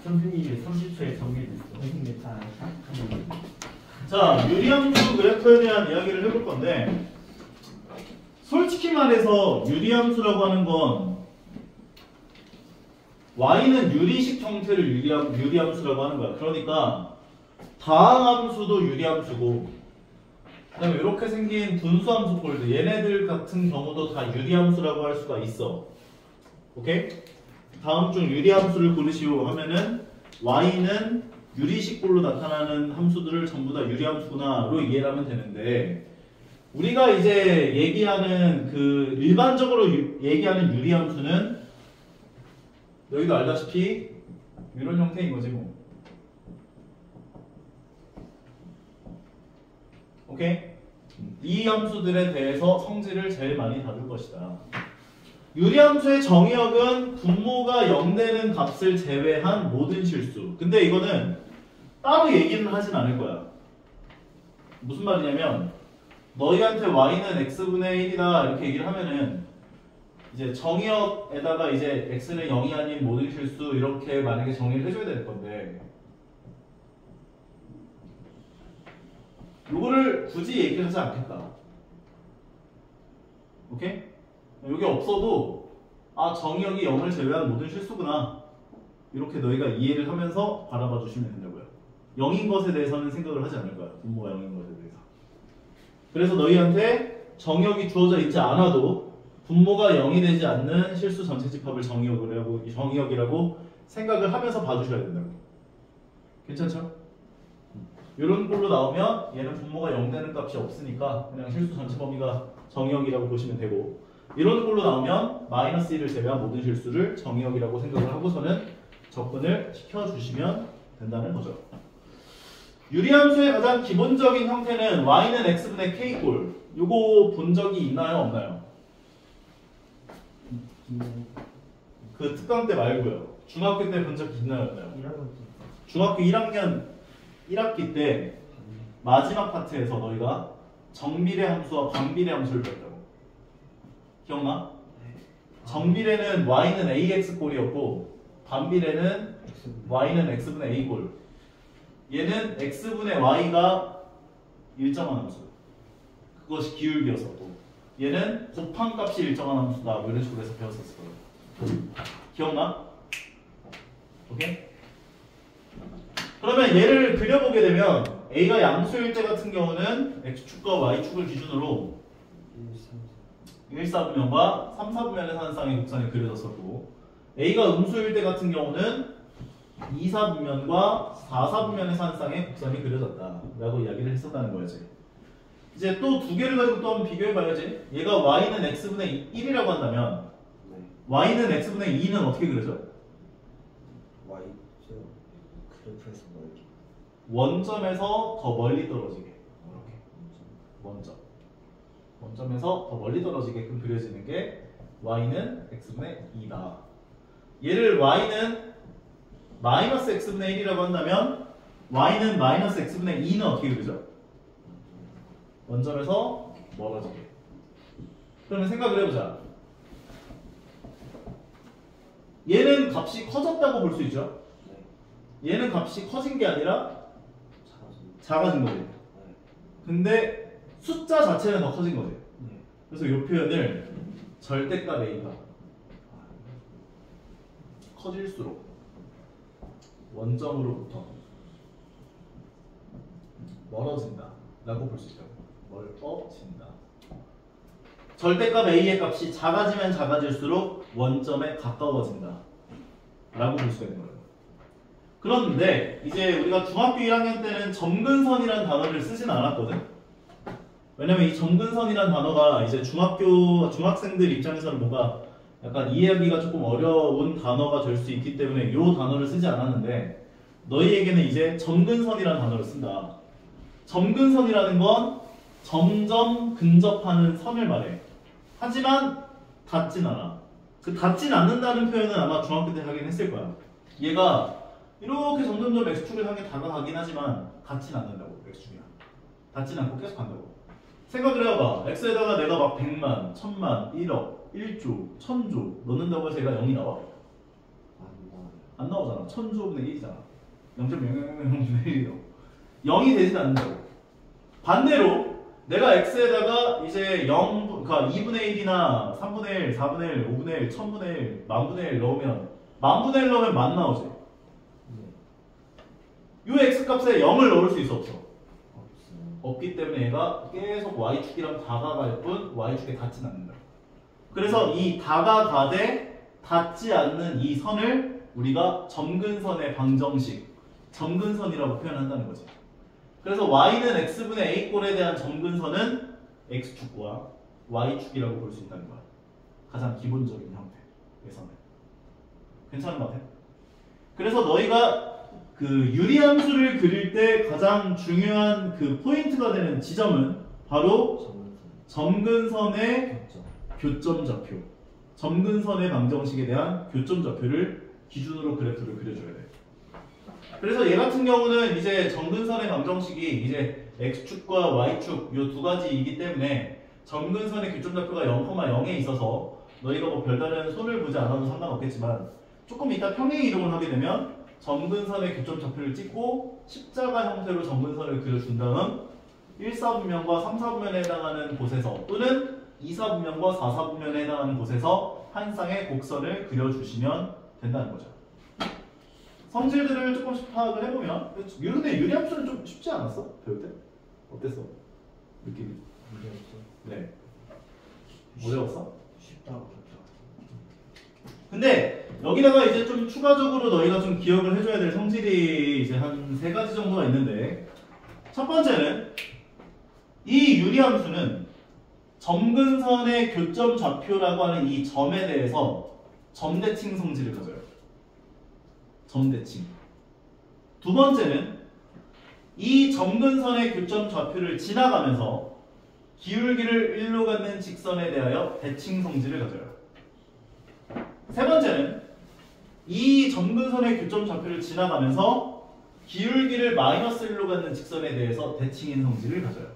선생님이 30초에 정리됐어. 자, 유리함수 그래프에 대한 이야기를 해볼 건데, 솔직히 말해서 유리함수라고 하는 건 y는 유리식 형태를 유리함수라고 하는 거야. 그러니까 다항함수도 유리함수고, 그 다음에 이렇게 생긴 분수함수 폴드, 얘네들 같은 경우도 다 유리함수라고 할 수가 있어. 오케이? 다음 중 유리함수를 고르시오 하면은 y는 유리식꼴로 나타나는 함수들을 전부 다 유리함수구나로 이해를 하면 되는데, 우리가 이제 얘기하는 그 일반적으로 얘기하는 유리함수는 여기도 알다시피 이런 형태인 거지 뭐. 오케이? 이 함수들에 대해서 성질을 제일 많이 다룰 것이다. 유리함수의 정의역은 분모가 0되는 값을 제외한 모든 실수. 근데 이거는 따로 얘기는 하진 않을 거야. 무슨 말이냐면 너희한테 y는 x분의 1이다 이렇게 얘기를 하면은 이제 정의역에다가 이제 x는 0이 아닌 모든 실수 이렇게 만약에 정의를 해줘야 될 건데, 요거를 굳이 얘기를 하지 않겠다. 오케이? 여기 없어도 아 정의역이 0을 제외한 모든 실수구나 이렇게 너희가 이해를 하면서 바라봐 주시면 된다고요. 0인 것에 대해서는 생각을 하지 않을 거야. 분모가 0인 것에 대해서. 그래서 너희한테 정의역이 주어져 있지 않아도 분모가 0이 되지 않는 실수 전체 집합을 정의역이라고 생각을 하면서 봐주셔야 된다고. 괜찮죠? 이런 꼴로 나오면 얘는 분모가 0 되는 값이 없으니까 그냥 실수 전체 범위가 정의역이라고 보시면 되고, 이런 꼴로 나오면 마이너스 1을 제외한 모든 실수를 정의역이라고 생각을 하고서는 접근을 시켜주시면 된다는 거죠. 유리함수의 가장 기본적인 형태는 y는 x분의 k꼴. 요거 본 적이 있나요? 없나요? 그 특강 때 말고요. 중학교 때 본 적이 있나요? 없나요? 중학교 1학년 1학기 때 마지막 파트에서 너희가 정비례 함수와 반비례 함수를 배웠다고. 기억나? 정비례는 y는 ax꼴이었고 반비례는 y는 x분의 a꼴. 얘는 x분의 y가 일정한 함수, 그것이 기울기였었고, 얘는 곱한 값이 일정한 함수다 뭐 이런 식으로 해서 배웠었을 거예요. 기억나? 오케이? 그러면 얘를 그려보게 되면 a가 양수일 때 같은 경우는 x축과 y축을 기준으로 1, 4분면과 3, 4분면에 사는 쌍의 곡선이 그려졌었고, a가 음수일 때 같은 경우는 2, 4분면과 4, 4분면에 사는 쌍의 곡선이 그려졌다 라고 이야기를 했었다는 거지. 이제 또 두 개를 가지고 또 한번 비교해 봐야지. 얘가 y는 x분의 1이라고 한다면 y는 x분의 2는 어떻게 그려져? y 그래프에서 멀리 원점에서 더 멀리 떨어지게, 이렇게 원점에서 더 멀리 떨어지게끔 그려지는 게 y는 x분의 2다. 얘를 y는 마이너스 x분의 1이라고 한다면 y는 마이너스 x분의 2는 어떻게 그려져? 원점에서 멀어지게. 그러면 생각을 해보자. 얘는 값이 커졌다고 볼 수 있죠? 얘는 값이 커진 게 아니라 작아진 거지. 근데 숫자 자체는 더 커진 거지. 그래서 이 표현을 절대값 A가 커질수록 원점으로부터 멀어진다 라고 볼 수 있다고. 멀어진다. 절대값 A의 값이 작아지면 작아질수록 원점에 가까워진다 라고 볼 수가 있는 거예요. 그런데 이제 우리가 중학교 1학년 때는 점근선이라는 단어를 쓰진 않았거든. 왜냐면 이 점근선이라는 단어가 이제 중학생들 입장에서는 뭔가 약간 이해하기가 조금 어려운 단어가 될 수 있기 때문에 이 단어를 쓰지 않았는데, 너희에게는 이제 점근선이라는 단어를 쓴다. 점근선이라는 건 점점 근접하는 선을 말해. 하지만 닿진 않아. 그 닿진 않는다는 표현은 아마 중학교 때 하긴 했을 거야. 얘가 이렇게 점점점 x축을 향해 다가가긴 하지만 닿진 않는다고. x축이랑 닿진 않고 계속 간다고. 생각을 해봐. x에다가 내가 막 100만, 1000만, 1억, 1조, 1000조 넣는다고 해서 얘가 0이 나와? 나오잖아. 1000주분의 1이잖아. 0.0000분의 1이요. 0이 되진 않는다고. 반대로 내가 x에다가 이제 0, 그러니까 2분의 1이나 3분의 1, 4분의 1, 5분의 1, 1000분의 1, 만분의 1 넣으면 만분의 1 넣으면 만 나오지. 요 x 값에 0을 넣을 수 있어 없어? 없기 때문에 얘가 계속 y축이랑 다가갈 뿐 y축에 닿진 않는다. 그래서 이 다가가되 닿지 않는 이 선을 우리가 점근선의 방정식, 점근선이라고 표현한다는 거지. 그래서 y는 x분의 a꼴에 대한 점근선은 x축과 y축이라고 볼 수 있다는 거야. 가장 기본적인 형태의 선을. 괜찮은 것 같아? 그래서 너희가 그 유리함수를 그릴 때 가장 중요한 그 포인트가 되는 지점은 바로 점근선의 교점 좌표. 점근선의 방정식에 대한 교점 좌표를 기준으로 그래프를 그려줘야 돼. 그래서 얘 같은 경우는 이제 점근선의 방정식이 이제 x축과 y축 요 두 가지이기 때문에 점근선의 교점 좌표가 0,0에 있어서 너희가 뭐 별다른 손을 보지 않아도 상관없겠지만 조금 이따 평행 이동을 하게 되면 점근선의 교점 좌표를 찍고 십자가 형태로 점근선을 그려준 다음 1사분면과 3사분면에 해당하는 곳에서 또는 2사분면과 4사분면에 해당하는 곳에서 한 쌍의 곡선을 그려주시면 된다는 거죠. 성질들을 조금씩 파악을 해보면 근데 유리함수는 좀 쉽지 않았어? 배울 때? 어땠어? 느낌이? 네. 어려웠어? 쉽다고 그랬죠. 근데 여기다가 이제 좀 추가적으로 너희가 좀 기억을 해줘야 될 성질이 이제 한 3가지 정도가 있는데 첫 번째는 이 유리함수는 점근선의 교점 좌표라고 하는 이 점에 대해서 점대칭 성질을 가져요. 점대칭. 두 번째는 이 점근선의 교점 좌표를 지나가면서 기울기를 1로 갖는 직선에 대하여 대칭 성질을 가져요. 세 번째는 이 점근선의 교점 좌표를 지나가면서 기울기를 마이너스 1로 갖는 직선에 대해서 대칭인 성질을 가져요.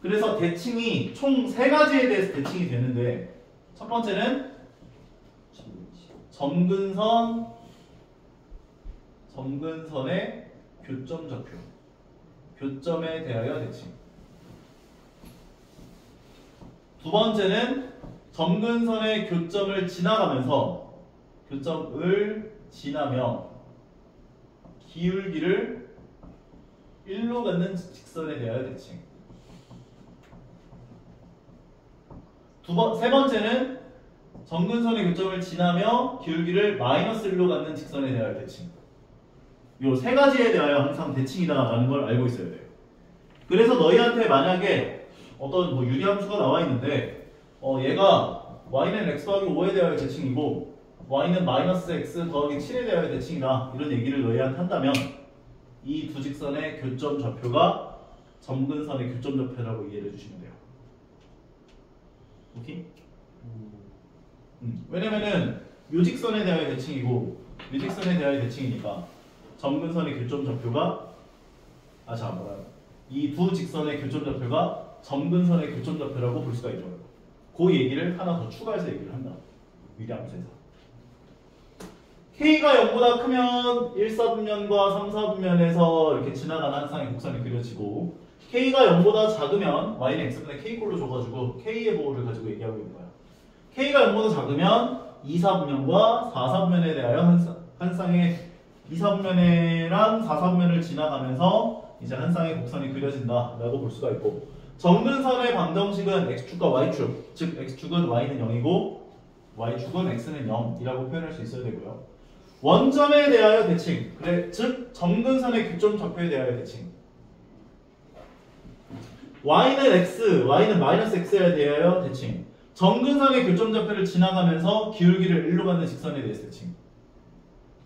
그래서 대칭이 총 3가지에 대해서 대칭이 되는데 첫 번째는 점근선의 교점 좌표, 교점에 대하여 대칭. 두 번째는 점근선의 교점을 지나가면서 교점을 지나며 기울기를 1로 갖는 직선에 대하여 대칭. 세 번째는 점근선의 교점을 지나며 기울기를 마이너스 1로 갖는 직선에 대하여 대칭. 요 3가지에 대하여 항상 대칭이다라는 걸 알고 있어야 돼요. 그래서 너희한테 만약에 어떤 뭐 유리함수가 나와 있는데 얘가 y는 x 더하기 5에 대하여 대칭이고 y는 마이너스 x 더하기 7에 대하여 대칭이다 이런 얘기를 너희한테 한다면 이 두 직선의 교점 좌표가 점근선의 교점 좌표라고 이해를 해주시면 돼요. 오케이? 왜냐면은 요 직선에 대하여 대칭이고 요 직선에 대하여 대칭이니까 점근선의 교점 좌표가 이 두 직선의 교점 좌표가 점근선의 교점 좌표라고 볼 수가 있죠. 그 얘기를 하나 더 추가해서 얘기를 한다. 유리함수에서. K가 0보다 크면 1사분면과 3사분면에서 이렇게 지나가는 한 쌍의 곡선이 그려지고 K가 0보다 작으면 y는 x분의 k꼴로 줘가지고 K의 보호를 가지고 얘기하고 있는 거야. K가 0보다 작으면 2사분면과 4사분면에 대하여 한 쌍의 2사분면이랑 4사분면을 지나가면서 이제 한 쌍의 곡선이 그려진다라고 볼 수가 있고 점근선의 방정식은 x축과 y축, 즉 x축은 y는 0이고 y축은 x는 0이라고 표현할 수 있어야 되고요. 원점에 대하여 대칭, 즉 점근선의 교점 좌표에 대하여 대칭. y는 x, y는 마이너스 x에 대하여 대칭. 점근선의 교점 좌표를 지나가면서 기울기를 1로 갖는 직선에 대해서 대칭.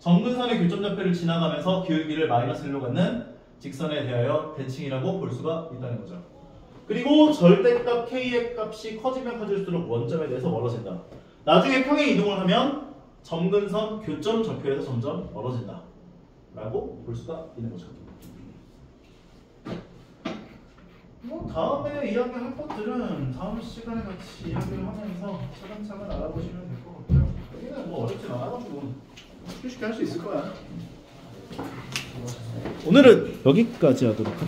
점근선의 교점 좌표를 지나가면서 기울기를 마이너스 1로 갖는 직선에 대하여 대칭이라고 볼 수가 있다는 거죠. 그리고 절대값 k의 값이 커지면 커질수록 원점에 대해서 멀어진다. 나중에 평행 이동을 하면 점근선 교점 좌표에서 점점 멀어진다 라고 볼 수가 있는 거죠. 뭐 다음에 이야기할 것들은 다음 시간에 같이 이야기를 하면서 차근차근 알아보시면 될 것 같고요. 여기는 뭐 어렵진 않아가지고 쉽게 할 수 있을 거야. 오늘은 여기까지 하도록 할게요.